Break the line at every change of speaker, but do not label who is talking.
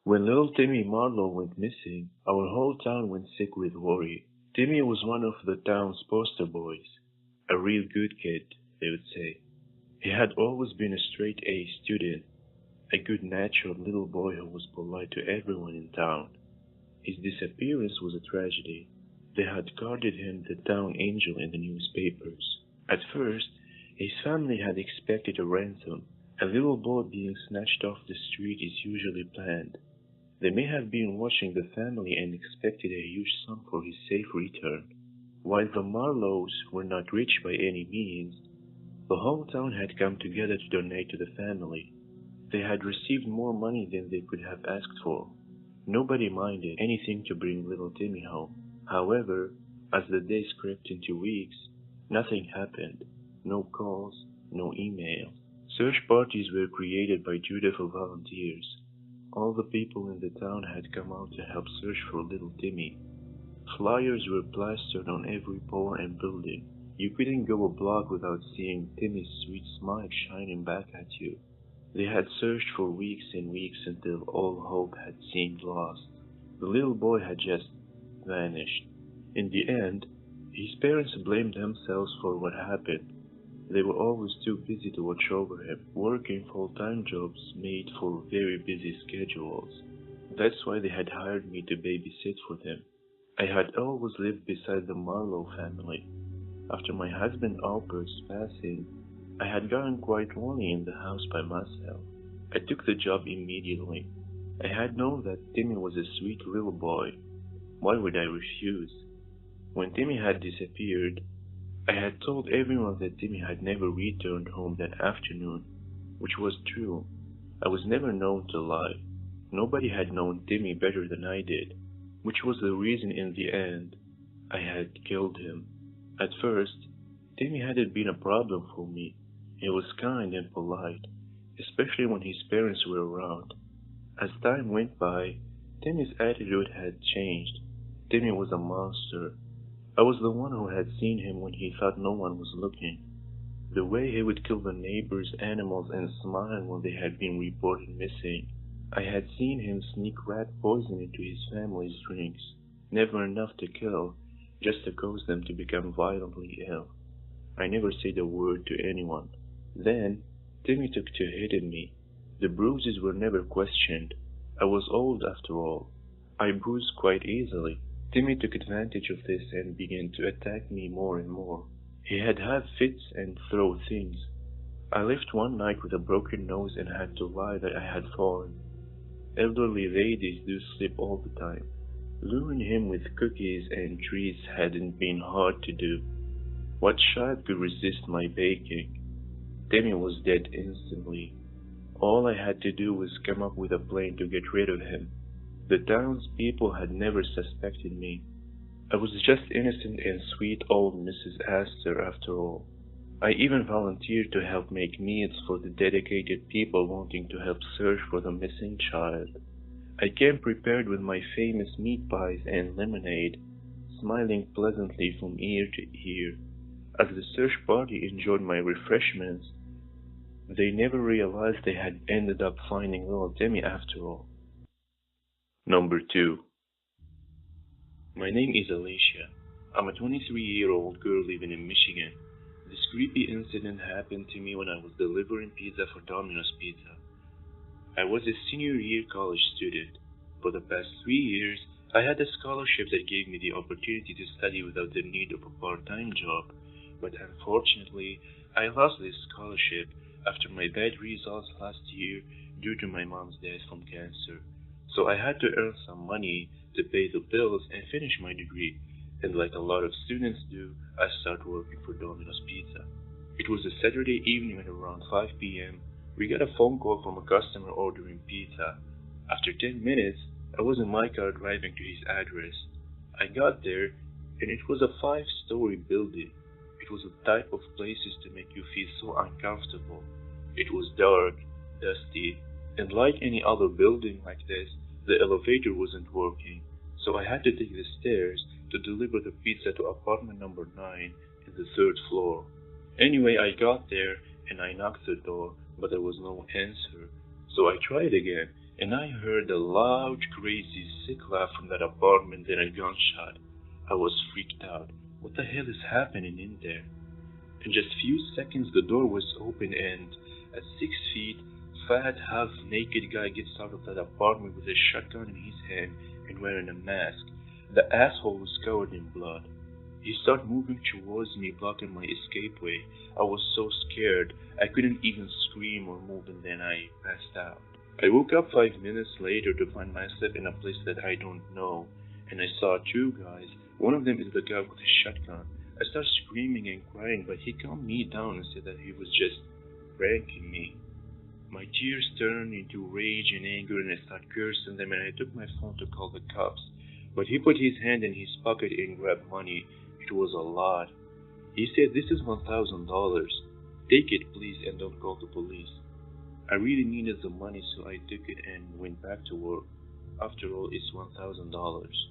When little Timmy Marlowe went missing, our whole town went sick with worry. Timmy was one of the town's poster boys. A real good kid, they would say. He had always been a straight A student, a good natured little boy who was polite to everyone in town. His disappearance was a tragedy. They had carded him the town angel in the newspapers. At first, his family had expected a ransom. A little boy being snatched off the street is usually planned. They may have been watching the family and expected a huge sum for his safe return. While the Marlowes were not rich by any means, the whole town had come together to donate to the family. They had received more money than they could have asked for. Nobody minded anything to bring little Timmy home. However, as the days crept into weeks, nothing happened. No calls, no emails. Search parties were created by dutiful volunteers. All the people in the town had come out to help search for little Timmy. Flyers were plastered on every pole and building. You couldn't go a block without seeing Timmy's sweet smile shining back at you. They had searched for weeks and weeks until all hope had seemed lost. The little boy had just vanished. In the end, his parents blamed themselves for what happened. They were always too busy to watch over him, working full-time jobs made for very busy schedules. That's why they had hired me to babysit for them. I had always lived beside the Marlowe family. After my husband Albert's passing, I had gotten quite lonely in the house by myself. I took the job immediately. I had known that Timmy was a sweet little boy. Why would I refuse? When Timmy had disappeared, I had told everyone that Timmy had never returned home that afternoon, which was true. I was never known to lie. Nobody had known Timmy better than I did, which was the reason in the end I had killed him. At first, Timmy hadn't been a problem for me. He was kind and polite, especially when his parents were around. As time went by, Timmy's attitude had changed. Timmy was a monster. I was the one who had seen him when he thought no one was looking. The way he would kill the neighbors' animals and smile when they had been reported missing. I had seen him sneak rat poison into his family's drinks, never enough to kill, just to cause them to become violently ill. I never said a word to anyone. Then, Timmy took to hitting me. The bruises were never questioned. I was old after all. I bruised quite easily. Timmy took advantage of this and began to attack me more and more. He had fits and throw things. I left one night with a broken nose and had to lie that I had fallen. Elderly ladies do slip all the time. Luring him with cookies and treats hadn't been hard to do. What child could resist my baking? Timmy was dead instantly. All I had to do was come up with a plan to get rid of him. The townspeople had never suspected me. I was just innocent and sweet old Mrs. Astor after all. I even volunteered to help make meals for the dedicated people wanting to help search for the missing child. I came prepared with my famous meat pies and lemonade, smiling pleasantly from ear to ear. As the search party enjoyed my refreshments, they never realized they had ended up finding little Timmy after all. Number 2. My name is Alicia. I'm a 23-year-old girl living in Michigan. This creepy incident happened to me when I was delivering pizza for Domino's Pizza. I was a senior year college student. For the past 3 years, I had a scholarship that gave me the opportunity to study without the need of a part-time job, but unfortunately, I lost this scholarship after my bad results last year due to my mom's death from cancer. So I had to earn some money to pay the bills and finish my degree, and like a lot of students do, I started working for Domino's Pizza. It was a Saturday evening at around 5 p.m. We got a phone call from a customer ordering pizza. After 10 minutes, I was in my car driving to his address. I got there, and it was a 5-story building. It was the type of places to make you feel so uncomfortable. It was dark, dusty, and like any other building like this, the elevator wasn't working, so I had to take the stairs to deliver the pizza to apartment number 9 in the 3rd floor. Anyway, I got there and I knocked the door, but there was no answer. So I tried again, and I heard a loud, crazy, sick laugh from that apartment, then a gunshot. I was freaked out. What the hell is happening in there? In just few seconds, the door was open, and a 6 feet, fat, half-naked guy gets out of that apartment with a shotgun in his hand and wearing a mask. The asshole was covered in blood. He started moving towards me, blocking my escape way. I was so scared, I couldn't even scream or move, and then I passed out. I woke up 5 minutes later to find myself in a place that I don't know, and I saw two guys. One of them is the guy with the shotgun. I started screaming and crying, but he calmed me down and said that he was just pranking me. My tears turned into rage and anger, and I started cursing them, and I took my phone to call the cops. But he put his hand in his pocket and grabbed money. It was a lot. He said, "This is $1,000. Take it, please, and don't call the police." I really needed the money, so I took it and went back to work. After all, it's $1,000.